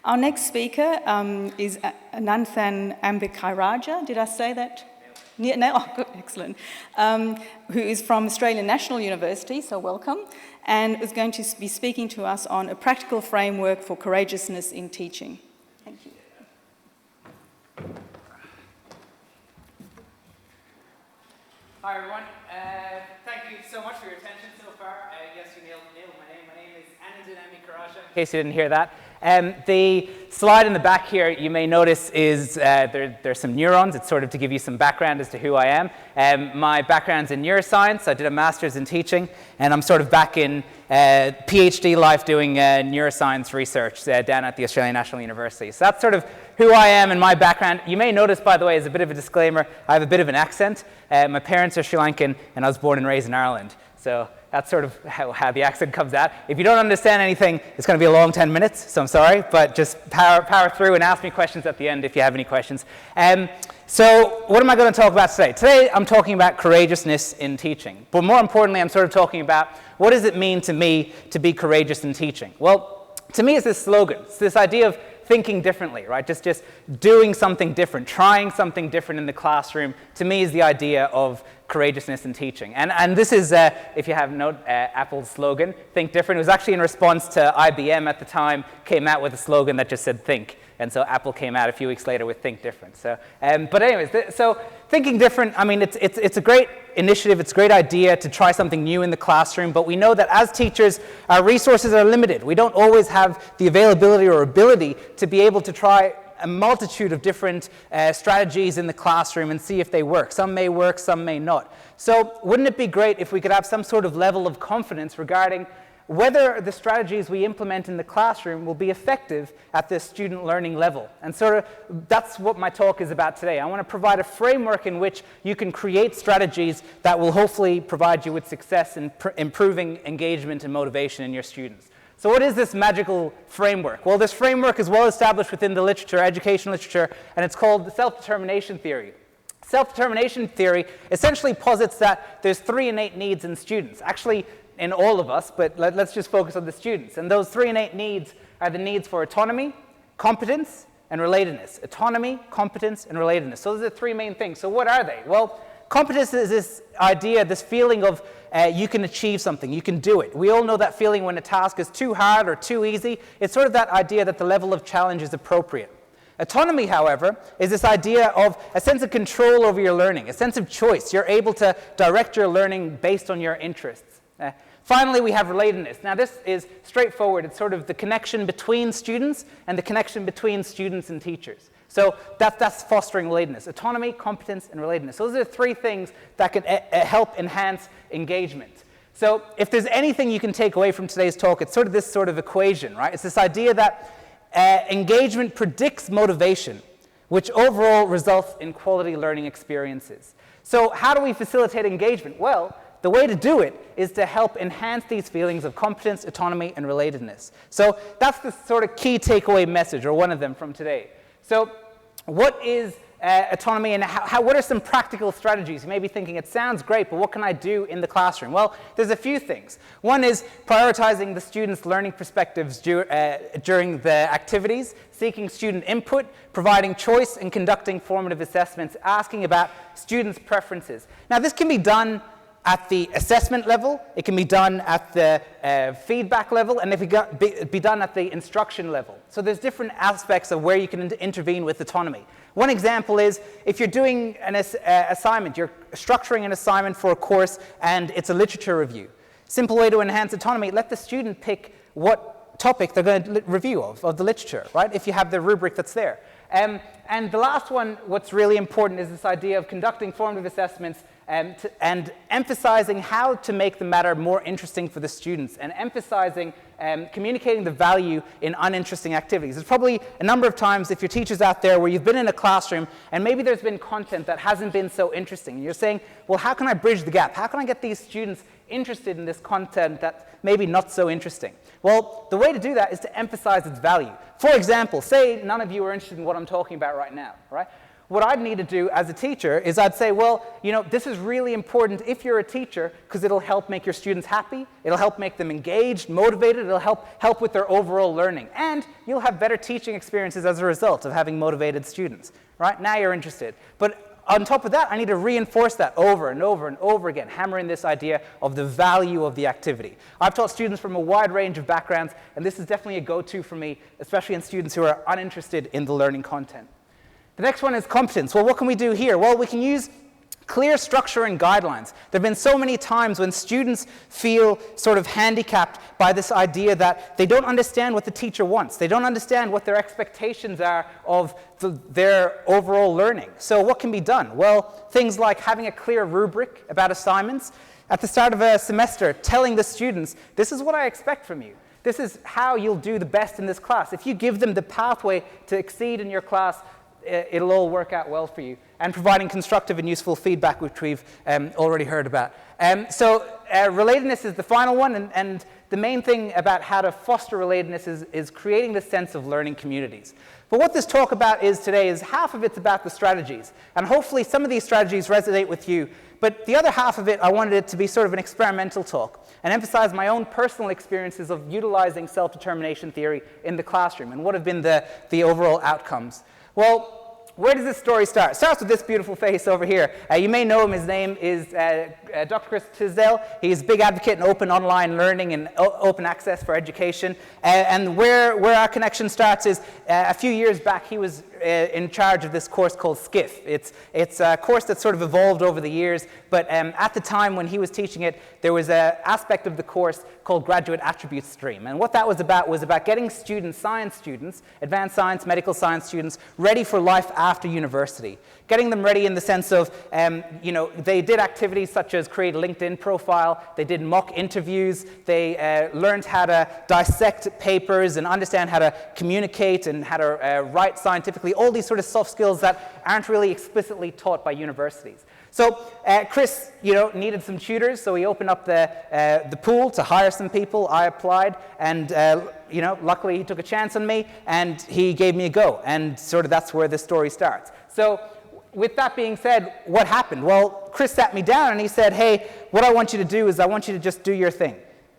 Our next speaker is Ananthan Ambikairajah. Did I say that? No? Oh, good, excellent. Who is from Australian National University, so welcome, and is going to be speaking to us on a practical framework for courageousness in teaching. Thank you. Hi everyone. Thank you so much for your attention so far. Yes, you nailed my name. My name is Ananthan Ambikairajah, in case you didn't hear that. The slide in the back here, you may notice, is there's some neurons. It's sort of to give you some background as to who I am. My background's in neuroscience. I did a master's in teaching, and I'm sort of back in PhD life doing neuroscience research down at the Australian National University. So that's sort of who I am and my background. You may notice, by the way, as a bit of a disclaimer, I have a bit of an accent. My parents are Sri Lankan, and I was born and raised in Ireland. So that's sort of how the accent comes out. If you don't understand anything, it's going to be a long 10 minutes, so I'm sorry, but just power through and ask me questions at the end if you have any questions. So what am I going to talk about today? Today I'm talking about courageousness in teaching. But more importantly, I'm sort of talking about what does it mean to me to be courageous in teaching? Well, to me it's this slogan. It's this idea of thinking differently, right? Just doing something different, trying something different in the classroom, to me is the idea of courageousness in teaching. And this is, if you have note, Apple's slogan, Think Different. It was actually in response to IBM at the time, came out with a slogan that just said think. And so Apple came out a few weeks later with Think Different. So, but anyways, so thinking different, I mean, it's a great initiative, it's a great idea to try something new in the classroom, but we know that as teachers, our resources are limited. We don't always have the availability or ability to be able to try a multitude of different strategies in the classroom and see if they work. Some may work, some may not. So wouldn't it be great if we could have some sort of level of confidence regarding whether the strategies we implement in the classroom will be effective at the student learning level? And sort of that's what my talk is about today. I want to provide a framework in which you can create strategies that will hopefully provide you with success in improving engagement and motivation in your students. So what is this magical framework? Well, this framework is well established within the literature, education literature, and it's called the self-determination theory. Self-determination theory essentially posits that there's 3 innate needs in students. Actually, in all of us, but let's just focus on the students. And those 3 innate needs are the needs for autonomy, competence, and relatedness. Autonomy, competence, and relatedness. So those are the 3 main things. So what are they? Well, competence is this idea, this feeling of you can achieve something, you can do it. We all know that feeling when a task is too hard or too easy. It's sort of that idea that the level of challenge is appropriate. Autonomy, however, is this idea of a sense of control over your learning, a sense of choice. You're able to direct your learning based on your interests. Finally, we have relatedness. Now, this is straightforward. It's sort of the connection between students and the connection between students and teachers. So that's fostering relatedness. Autonomy, competence, and relatedness. Those are the 3 things that can help enhance engagement. So if there's anything you can take away from today's talk, it's sort of this sort of equation, right? It's this idea that engagement predicts motivation, which overall results in quality learning experiences. So how do we facilitate engagement? Well, the way to do it is to help enhance these feelings of competence, autonomy, and relatedness. So that's the sort of key takeaway message, or one of them from today. So what is autonomy, and what are some practical strategies? You may be thinking, it sounds great, but what can I do in the classroom? Well, there's a few things. One is prioritizing the students' learning perspectives during the activities, seeking student input, providing choice, and conducting formative assessments, asking about students' preferences. Now, this can be done at the assessment level, it can be done at the feedback level, and it can be done at the instruction level. So there's different aspects of where you can intervene with autonomy. One example is if you're doing an assignment, you're structuring an assignment for a course and it's a literature review. Simple way to enhance autonomy, let the student pick what topic they're going to review of the literature, right? If you have the rubric that's there. And the last one, what's really important is this idea of conducting formative assessments and emphasizing how to make the matter more interesting for the students, and emphasizing communicating the value in uninteresting activities. There's probably a number of times, if you're teachers out there, where you've been in a classroom and maybe there's been content that hasn't been so interesting. And you're saying, well, how can I bridge the gap? How can I get these students interested in this content that's maybe not so interesting? Well, the way to do that is to emphasize its value. For example, say none of you are interested in what I'm talking about right now, right? what I'd need to do as a teacher is I'd say, well, this is really important if you're a teacher because it'll help make your students happy, it'll help make them engaged, motivated, it'll help with their overall learning, and you'll have better teaching experiences as a result of having motivated students, right? Now you're interested. But on top of that, I need to reinforce that over and over and over again, hammering this idea of the value of the activity. I've taught students from a wide range of backgrounds, and this is definitely a go-to for me, especially in students who are uninterested in the learning content. The next one is competence. Well, what can we do here? Well, we can use clear structure and guidelines. There have been so many times when students feel sort of handicapped by this idea that they don't understand what the teacher wants. They don't understand what their expectations are of their overall learning. So what can be done? Well, things like having a clear rubric about assignments. At the start of a semester, telling the students, this is what I expect from you. This is how you'll do the best in this class. If you give them the pathway to exceed in your class, it'll all work out well for you. And providing constructive and useful feedback, which we've already heard about. Relatedness is the final one, and the main thing about how to foster relatedness is creating this sense of learning communities. But what this talk about is today is half of it's about the strategies, and hopefully some of these strategies resonate with you, but the other half of it, I wanted it to be sort of an experimental talk and emphasize my own personal experiences of utilizing self-determination theory in the classroom and what have been the overall outcomes. Well, where does this story start? It starts with this beautiful face over here. You may know him. His name is Dr. Chris Tisdale. He's a big advocate in open online learning and open access for education. And where our connection starts is a few years back, he was in charge of this course called SCIF. It's a course that's sort of evolved over the years, but at the time when he was teaching it, there was an aspect of the course called Graduate Attribute Stream. And what that was about getting students, science students, advanced science, medical science students, ready for life after university. Getting them ready in the sense of, they did activities such as create a LinkedIn profile, they did mock interviews, they learned how to dissect papers and understand how to communicate and how to write scientifically, all these sort of soft skills that aren't really explicitly taught by universities. So Chris, needed some tutors, so he opened up the pool to hire some people. I applied, and luckily he took a chance on me, and he gave me a go, and sort of that's where the story starts. So with that being said, what happened? Well, Chris sat me down and he said, hey, what I want you to do is I want you to just do your thing.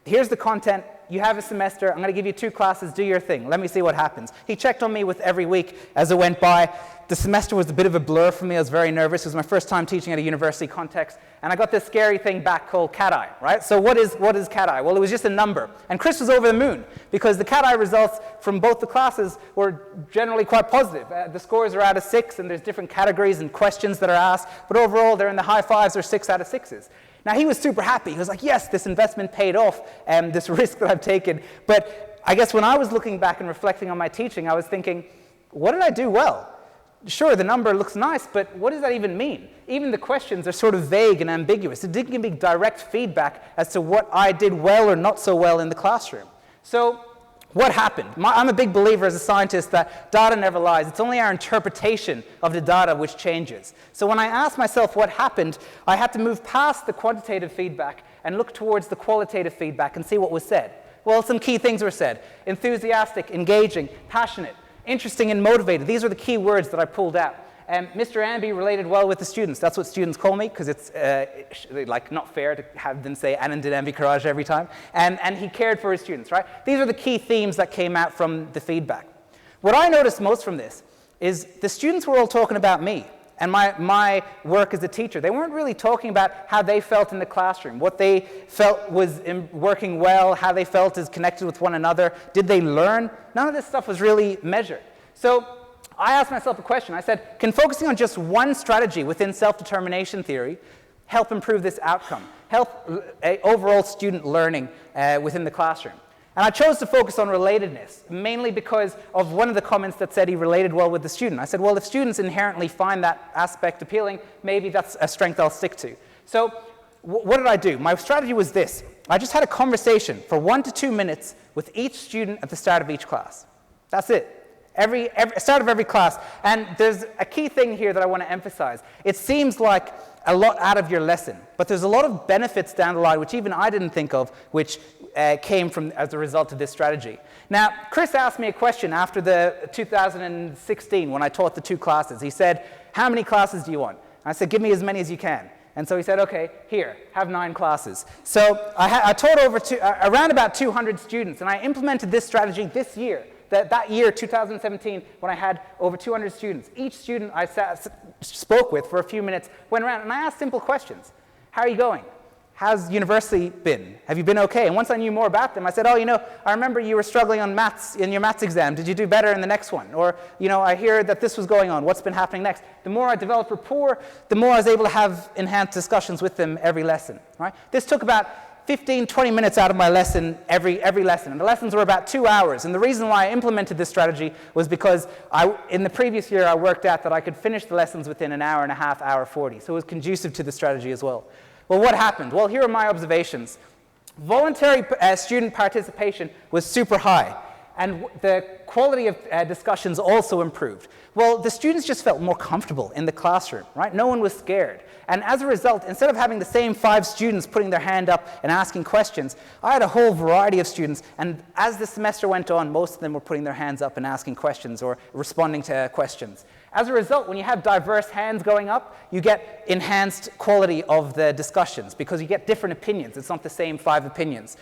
Here's the content. You have a semester. I'm going to give you 2 classes. Do your thing. Let me see what happens. He checked on me with every week as it went by. The semester was a bit of a blur for me. I was very nervous. It was my first time teaching at a university context. And I got this scary thing back called cat-eye, right? So what is cat-eye? Well, it was just a number. And Chris was over the moon because the cat-eye results from both the classes were generally quite positive. The scores are out of 6, and there's different categories and questions that are asked. But overall, they're in the high 5s or 6 out of 6s. Now, he was super happy. He was like, yes, this investment paid off, this risk that I've taken. But I guess when I was looking back and reflecting on my teaching, I was thinking, what did I do well? Sure, the number looks nice, but what does that even mean? Even the questions are sort of vague and ambiguous. It didn't give me direct feedback as to what I did well or not so well in the classroom. So what happened? I'm a big believer as a scientist that data never lies. It's only our interpretation of the data which changes. So when I asked myself what happened, I had to move past the quantitative feedback and look towards the qualitative feedback and see what was said. Well, some key things were said. Enthusiastic, engaging, passionate, interesting and motivated. These are the key words that I pulled out. Mr. Amby related well with the students. That's what students call me because it's not fair to have them say Ananthan Ambikairajah every time. And he cared for his students, right? These are the key themes that came out from the feedback. What I noticed most from this is the students were all talking about me and my work as a teacher. They weren't really talking about how they felt in the classroom, what they felt was working well, how they felt is connected with one another. Did they learn? None of this stuff was really measured. So I asked myself a question. I said, can focusing on just one strategy within self-determination theory help improve this outcome, help overall student learning within the classroom? And I chose to focus on relatedness, mainly because of one of the comments that said he related well with the student. I said, well, if students inherently find that aspect appealing, maybe that's a strength I'll stick to. So what did I do? My strategy was this. I just had a conversation for 1 to 2 minutes with each student at the start of each class. That's it. Every start of every class. And there's a key thing here that I want to emphasize. It seems like a lot out of your lesson, but there's a lot of benefits down the line, which even I didn't think of, which came from as a result of this strategy. Now, Chris asked me a question after the 2016 when I taught the 2 classes. He said, how many classes do you want? I said, give me as many as you can. And so he said, okay, here, have 9 classes. So I taught around about 200 students, and I implemented this strategy this year. That year, 2017, when I had over 200 students. Each student I spoke with for a few minutes, went around, and I asked simple questions. How are you going? How's university been? Have you been okay? And once I knew more about them, I said, oh, I remember you were struggling on maths in your maths exam. Did you do better in the next one? Or, I hear that this was going on. What's been happening next? The more I developed rapport, the more I was able to have enhanced discussions with them every lesson. Right? This took about 15, 20 minutes out of my lesson every lesson. And the lessons were about 2 hours. And the reason why I implemented this strategy was because in the previous year I worked out that I could finish the lessons within an hour and a half, hour 40. So it was conducive to the strategy as well. Well, what happened? Well, here are my observations. Voluntary student participation was super high, and the quality of discussions also improved. Well, the students just felt more comfortable in the classroom, right? No one was scared. And as a result, instead of having the same 5 students putting their hand up and asking questions, I had a whole variety of students, and as the semester went on, most of them were putting their hands up and asking questions or responding to questions. As a result, when you have diverse hands going up, you get enhanced quality of the discussions because you get different opinions. It's not the same 5 opinions.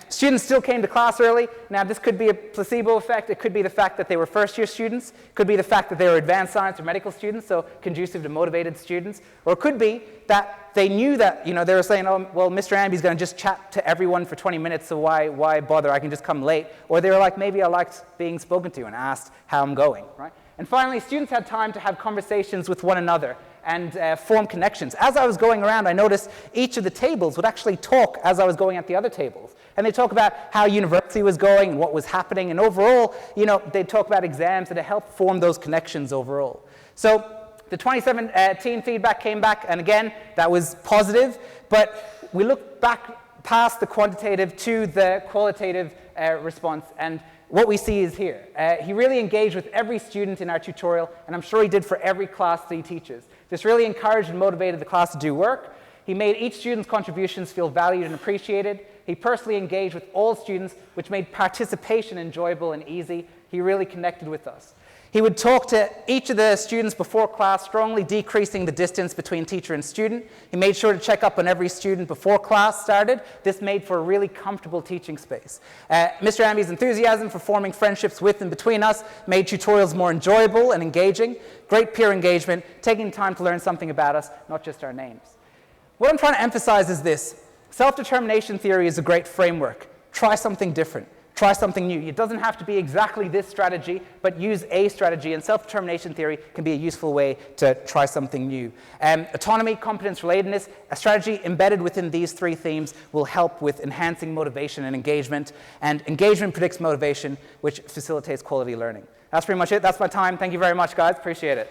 Students still came to class early. Now, this could be a placebo effect. It could be the fact that they were first-year students. It could be the fact that they were advanced science or medical students, so conducive to motivated students. Or it could be that they knew that, they were saying, oh, well, Mr. Amby's going to just chat to everyone for 20 minutes, so why bother? I can just come late. Or they were like, maybe I liked being spoken to and asked how I'm going, right? And finally, students had time to have conversations with one another and form connections. As I was going around, I noticed each of the tables would actually talk as I was going at the other tables. And they'd talk about how university was going and what was happening. And overall, they'd talk about exams, and it helped form those connections overall. So the 2017 feedback came back, and again, that was positive. But we looked back past the quantitative to the qualitative response, and what we see is here. He really engaged with every student in our tutorial, and I'm sure he did for every class that he teaches. This really encouraged and motivated the class to do work. He made each student's contributions feel valued and appreciated. He personally engaged with all students, which made participation enjoyable and easy. He really connected with us. He would talk to each of the students before class, strongly decreasing the distance between teacher and student. He made sure to check up on every student before class started. This made for a really comfortable teaching space. Mr. Amby's enthusiasm for forming friendships with and between us made tutorials more enjoyable and engaging. Great peer engagement, taking time to learn something about us, not just our names. What I'm trying to emphasize is this. Self-determination theory is a great framework. Try something different. Try something new. It doesn't have to be exactly this strategy, but use a strategy, and self-determination theory can be a useful way to try something new. Autonomy, competence, relatedness, a strategy embedded within these 3 themes will help with enhancing motivation and engagement predicts motivation, which facilitates quality learning. That's pretty much it. That's my time. Thank you very much, guys. Appreciate it.